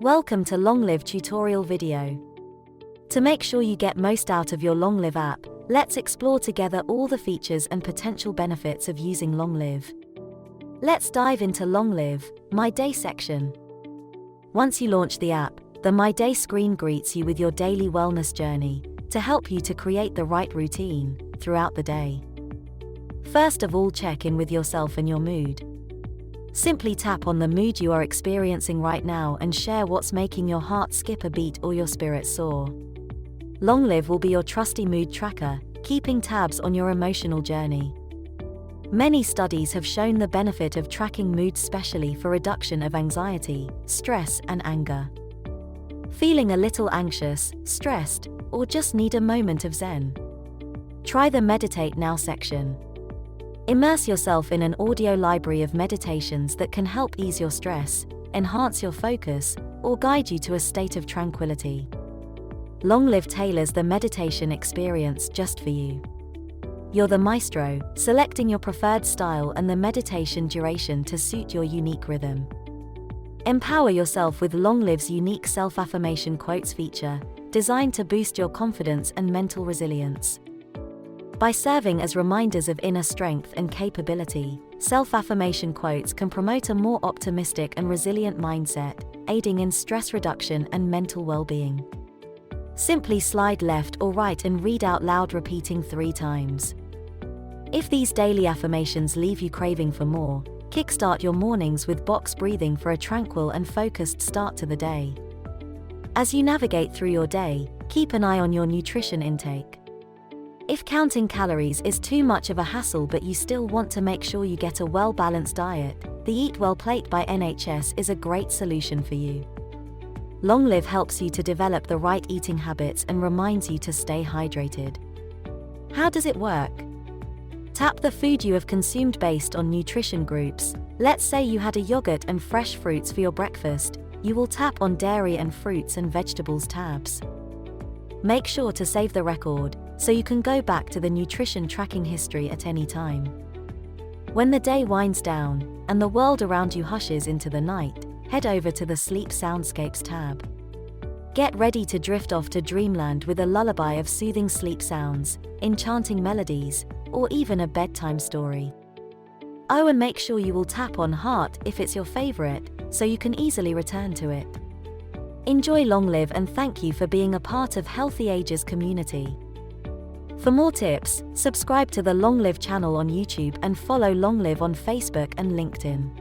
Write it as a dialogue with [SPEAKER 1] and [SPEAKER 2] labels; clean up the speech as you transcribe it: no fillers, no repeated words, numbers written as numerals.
[SPEAKER 1] Welcome to Longlive tutorial video. To make sure you get most out of your Longlive app, let's explore together all the features and potential benefits of using Longlive. Let's dive into Longlive, My Day section. Once you launch the app, the My Day screen greets you with your daily wellness journey to help you to create the right routine throughout the day. First of all, check in with yourself and your mood. Simply tap on the mood you are experiencing right now and share what's making your heart skip a beat or your spirit soar. Longlive will be your trusty mood tracker, keeping tabs on your emotional journey. Many studies have shown the benefit of tracking mood, especially for reduction of anxiety, stress, and anger. Feeling a little anxious, stressed, or just need a moment of zen? Try the Meditate Now section. Immerse yourself in an audio library of meditations that can help ease your stress, enhance your focus, or guide you to a state of tranquility. Longlive tailors the meditation experience just for you. You're the maestro, selecting your preferred style and the meditation duration to suit your unique rhythm. Empower yourself with Longlive's unique self-affirmation quotes feature, designed to boost your confidence and mental resilience. By serving as reminders of inner strength and capability, self-affirmation quotes can promote a more optimistic and resilient mindset, aiding in stress reduction and mental well-being. Simply slide left or right and read out loud, repeating 3 times. If these daily affirmations leave you craving for more, kickstart your mornings with box breathing for a tranquil and focused start to the day. As you navigate through your day, keep an eye on your nutrition intake. If counting calories is too much of a hassle but you still want to make sure you get a well-balanced diet, the Eat Well plate by NHS is a great solution for you. Longlive helps you to develop the right eating habits and reminds you to stay hydrated. How does it work? Tap the food you have consumed based on nutrition groups. Let's say you had a yogurt and fresh fruits for your breakfast. You will tap on dairy and fruits and vegetables tabs. Make sure to save the record, so you can go back to the nutrition tracking history at any time. When the day winds down, and the world around you hushes into the night, head over to the Sleep Soundscapes tab. Get ready to drift off to dreamland with a lullaby of soothing sleep sounds, enchanting melodies, or even a bedtime story. Oh, and make sure you will tap on Heart if it's your favorite, so you can easily return to it. Enjoy Longlive and thank you for being a part of Healthy Ages community. For more tips, subscribe to the Longlive channel on YouTube and follow Longlive on Facebook and LinkedIn.